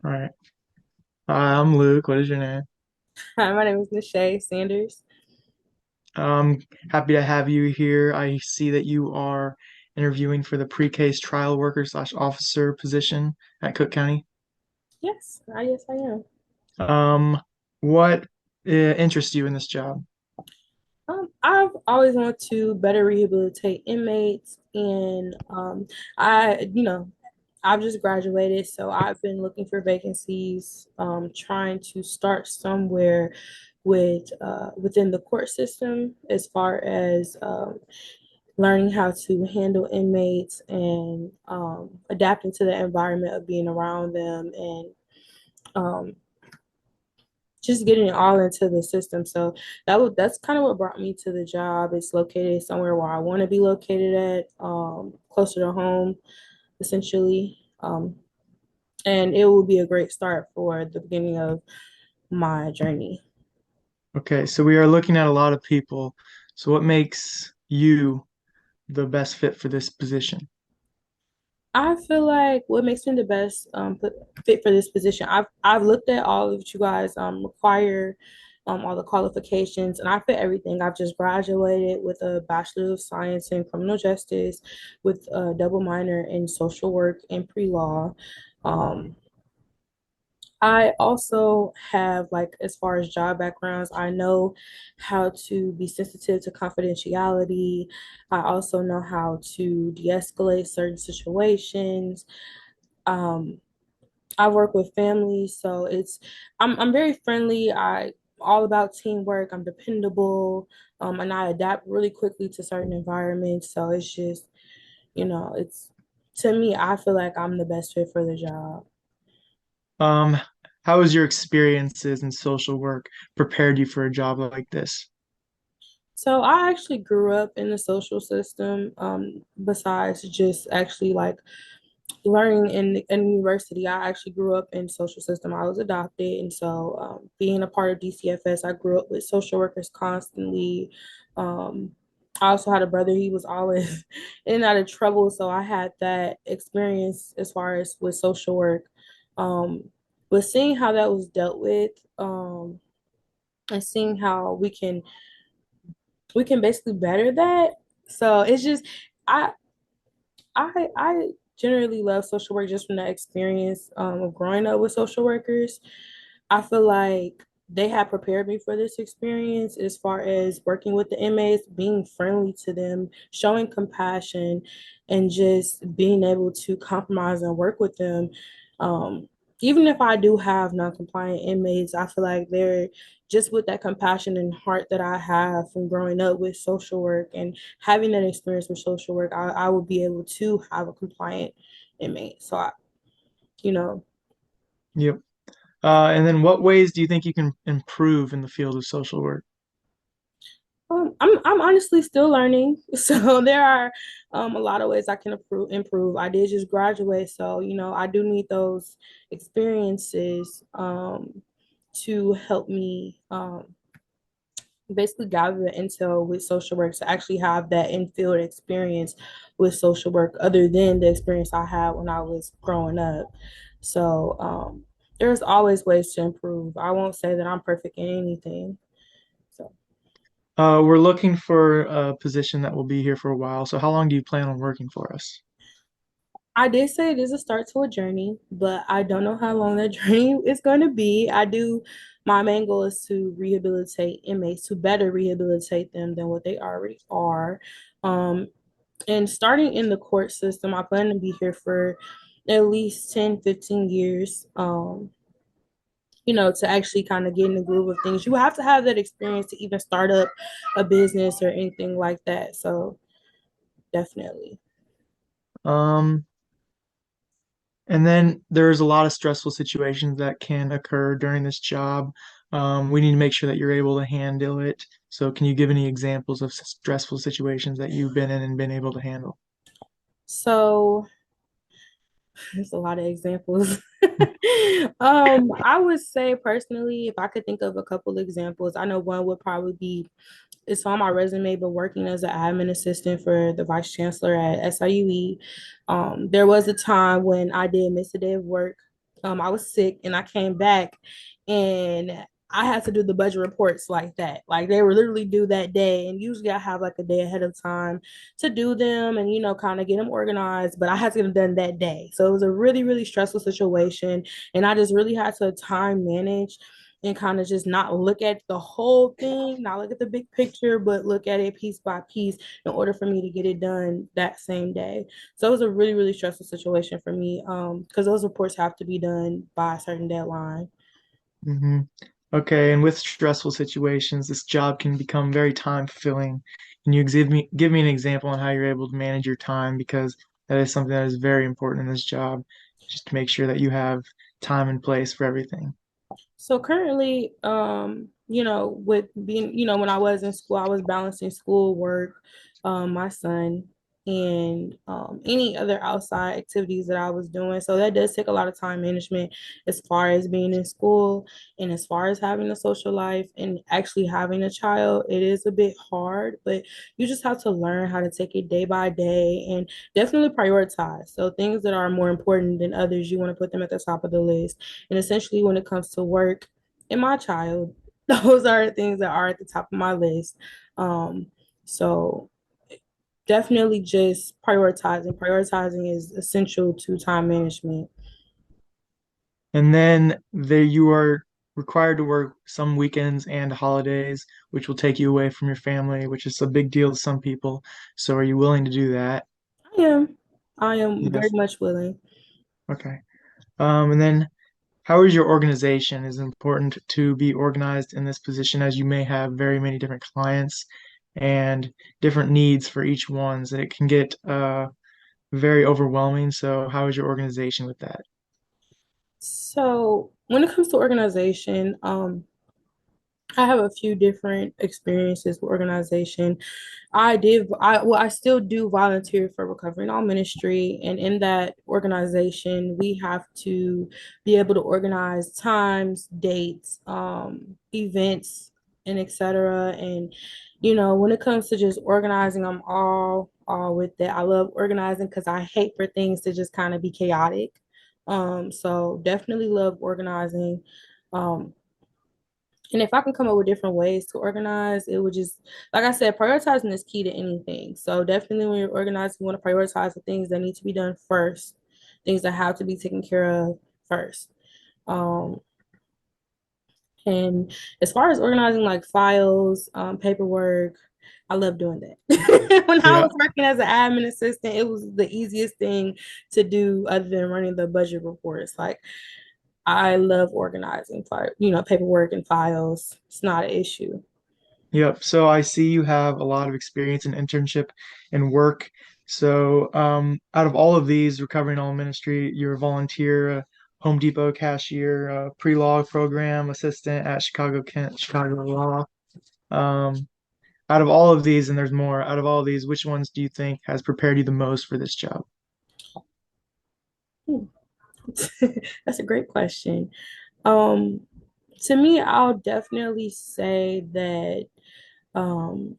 All right. Hi, I'm Luke. What is your name? Hi, my name is Nishay Sanders. I'm happy to have you here. I see that you are interviewing for the pre-case trial worker slash officer position at Cook County. Yes, I am. What interests you in this job? I've always wanted to better rehabilitate inmates, and I've just graduated, so I've been looking for vacancies, trying to start somewhere within the court system as far as learning how to handle inmates and adapting to the environment of being around them and um, just getting it all into the system. So that's kind of what brought me to the job. It's located somewhere where I want to be located at, closer to home, essentially. And it will be a great start for the beginning of my journey. Okay, so we are looking at a lot of people. So what makes you the best fit for this position? I feel like what makes me the best fit for this position. I've looked at all of you guys require all the qualifications, and I fit everything. I've just graduated with a bachelor of science in criminal justice, with a double minor in social work and pre-law. Um, I also have, like, as far as job backgrounds, I know how to be sensitive to confidentiality. I also know how to de-escalate certain situations. um I work with families, so I'm very friendly. I all about teamwork. I'm dependable, and I adapt really quickly to certain environments. So it's just, it's to me, I feel like I'm the best fit for the job. Um, how has your experiences in social work prepared you for a job like this? So I actually grew up in the social system, besides just actually like learning in university. I actually grew up in social system. I was adopted, and so being a part of DCFS, I grew up with social workers constantly. Um, I also had a brother. He was always in and out of trouble, so I had that experience as far as with social work. Um, but seeing how that was dealt with, and seeing how we can basically better that. So it's just I I generally love social work just from that experience, of growing up with social workers. I feel like they have prepared me for this experience as far as working with the inmates, being friendly to them, showing compassion, and just being able to compromise and work with them. Um, Even if I do have non-compliant inmates, I feel like they're just with that compassion and heart that I have from growing up with social work and having that experience with social work, I would be able to have a compliant inmate. So you know, Yep. And then what ways do you think you can improve in the field of social work? I'm honestly still learning, so there are a lot of ways I can improve. I did just graduate, so I do need those experiences to help me basically gather the intel with social work to actually have that in-field experience with social work other than the experience I had when I was growing up. So there's always ways to improve. I won't say that I'm perfect in anything. So We're looking for a position that will be here for a while. So how long do you plan on working for us? I did say it is a start to a journey, but I don't know how long that journey is going to be. My main goal is to rehabilitate inmates, to better rehabilitate them than what they already are. Um, and starting in the court system, I plan to be here for at least 10, 15 years. To actually kind of get in the groove of things. You have to have that experience to even start up a business or anything like that. So definitely. Um, and then there's a lot of stressful situations that can occur during this job. We need to make sure that you're able to handle it. So can you give any examples of stressful situations that you've been in and been able to handle? So there's a lot of examples. I would say personally, if I could think of a couple examples, I know one would probably be it's on my resume, but working as an admin assistant for the vice chancellor at SIUE. There was a time when I did miss a day of work I was sick and I came back and I had to do the budget reports like that. Like they were literally due that day. And usually I have like a day ahead of time to do them and, kind of get them organized. But I had to get them done that day. So it was a really, really stressful situation. And I just really had to time manage and kind of just not look at the whole thing, not look at the big picture, but look at it piece by piece in order for me to get it done that same day. So it was a really, really stressful situation for me because those reports have to be done by a certain deadline. Hmm. Okay, and with stressful situations, this job can become very time fulfilling. Can you give me an example on how you're able to manage your time? Because that is something that is very important in this job, just to make sure that you have time and place for everything. So currently, with being, when I was in school, I was balancing school work, my son, and any other outside activities that I was doing. So that does take a lot of time management as far as being in school and as far as having a social life and actually having a child. It is a bit hard, but you just have to learn how to take it day by day and definitely prioritize. So things that are more important than others, you want to put them at the top of the list. And essentially, when it comes to work and my child, those are things that are at the top of my list. Um, so definitely just prioritizing. Prioritizing is essential to time management. And then there you are required to work some weekends and holidays, which will take you away from your family, which is a big deal to some people. So are you willing to do that? I am. I am very Yes. much willing. Okay. And then how is your organization? Is it important to be organized in this position as you may have very many different clients and different needs for each one, so it can get very overwhelming. So how is your organization with that? So when it comes to organization, I have a few different experiences with organization. I still do volunteer for Recovery and All Ministry, and in that organization, we have to be able to organize times, dates, events, and etc. And when it comes to just organizing, I'm all with that. I love organizing because I hate for things to just kind of be chaotic. So definitely love organizing. Um, and if I can come up with different ways to organize, it would just, like I said, prioritizing is key to anything. So definitely when you're organizing, you want to prioritize the things that need to be done first, things that have to be taken care of first. Um, and as far as organizing like files, paperwork, I love doing that. When I Yeah. was working as an admin assistant, it was the easiest thing to do other than running the budget reports. Like I love organizing, paperwork and files. It's not an issue. Yep. So I see you have a lot of experience in internship and work. So out of all of these, recovering all ministry, you're a volunteer, Home Depot cashier, pre-law program assistant at Chicago Kent Chicago Law. Um, Out of all of these, and there's more, out of all of these, which ones do you think has prepared you the most for this job? Hmm. That's a great question. Um, to me, I'll definitely say that um,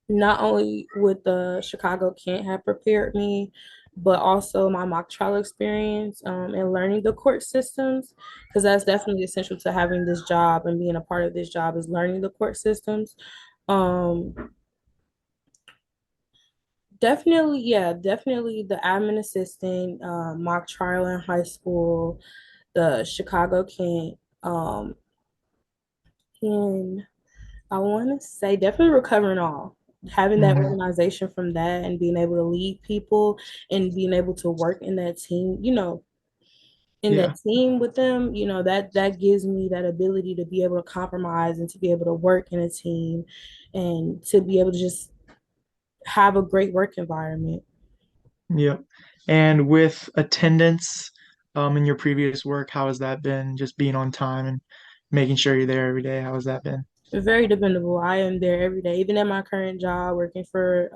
not only would the Chicago Kent have prepared me, but also my mock trial experience and learning the court systems, because that's definitely essential to having this job and being a part of this job is learning the court systems. Um, Definitely, yeah, definitely the admin assistant, mock trial in high school, the Chicago Kent, and I want to say definitely recovering all. Having that Hmm. organization from that and being able to lead people and being able to work in that team, in that Yeah, team with them, that gives me that ability to be able to compromise and to be able to work in a team and to be able to just have a great work environment. yeah. And with attendance, in your previous work, how has that been? Just being on time and making sure you're there every day. How has that been? Very dependable. I am there every day, even at my current job, working for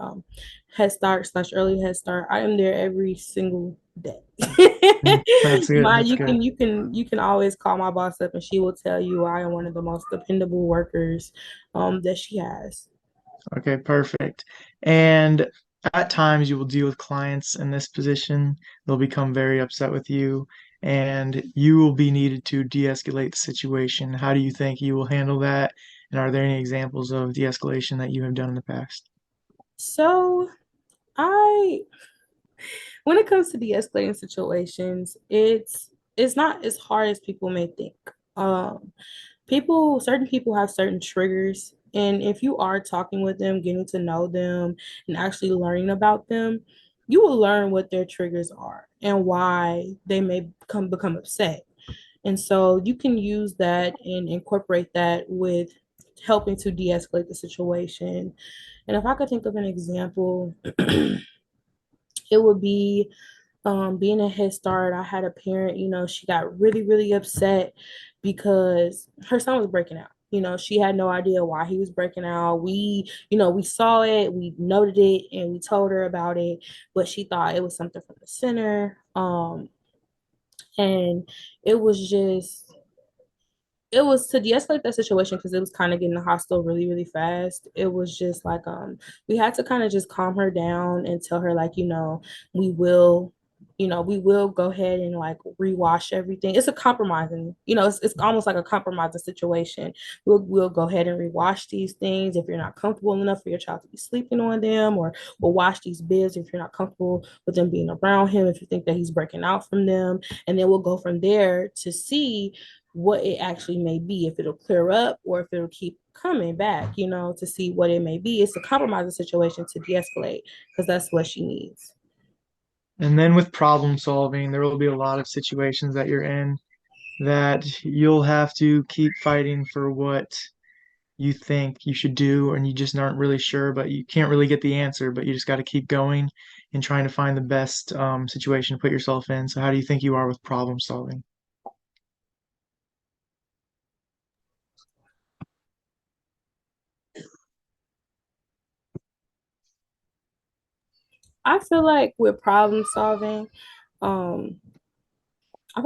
Head Start slash Early Head Start. I am there every single day. Mm, that's good. My, That's good. you can always call my boss up, and she will tell you I am one of the most dependable workers that she has. Okay, perfect. And at times you will deal with clients in this position. They'll become very upset with you, and you will be needed to de-escalate the situation. How do you think you will handle that? And are there any examples of de-escalation that you have done in the past? So I when it comes to de-escalating situations, it's not as hard as people may think. Um, certain people have certain triggers, and if you are talking with them, getting to know them, and actually learning about them, you will learn what their triggers are and why they may become upset. And so you can use that and incorporate that with helping to de-escalate the situation. And if I could think of an example, it would be being a Head Start. I had a parent, she got really, really upset because her son was breaking out. She had no idea why he was breaking out. We saw it, we noted it, and we told her about it, but she thought it was something from the center. And it was just it was to de-escalate that situation because it was kind of getting hostile really, really fast. It was just like we had to kind of just calm her down and tell her like, we will, we will go ahead and like rewash everything. It's a compromising, it's almost like a compromising situation. We'll go ahead and rewash these things if you're not comfortable enough for your child to be sleeping on them, or we'll wash these beds if you're not comfortable with them being around him, if you think that he's breaking out from them. And then we'll go from there to see what it actually may be, if it'll clear up or if it'll keep coming back, to see what it may be. It's a compromising situation to de-escalate because that's what she needs. And then with problem solving, there will be a lot of situations that you're in that you'll have to keep fighting for what you think you should do, and you just aren't really sure, but you can't really get the answer, but you just got to keep going and trying to find the best situation to put yourself in. So, how do you think you are with problem solving? I feel like with problem solving, um, I'm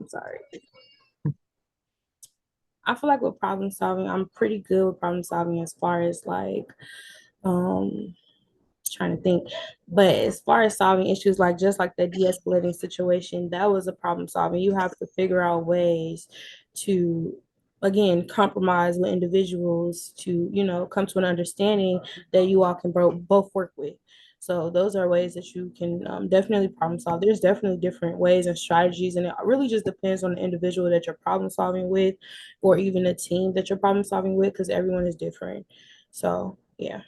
sorry. I feel like with problem solving, I'm pretty good with problem solving as far as like, um, trying to think. But as far as solving issues, like just like the de-escalating situation, that was a problem solving. You have to figure out ways to, again, compromise with individuals to, come to an understanding that you all can both work with. So those are ways that you can definitely problem solve. There's definitely different ways and strategies, and it really just depends on the individual that you're problem solving with, or even the team that you're problem solving with, because everyone is different. So yeah.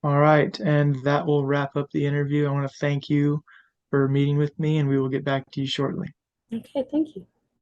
All right, and that will wrap up the interview. I want to thank you for meeting with me, and we will get back to you shortly. Okay, thank you.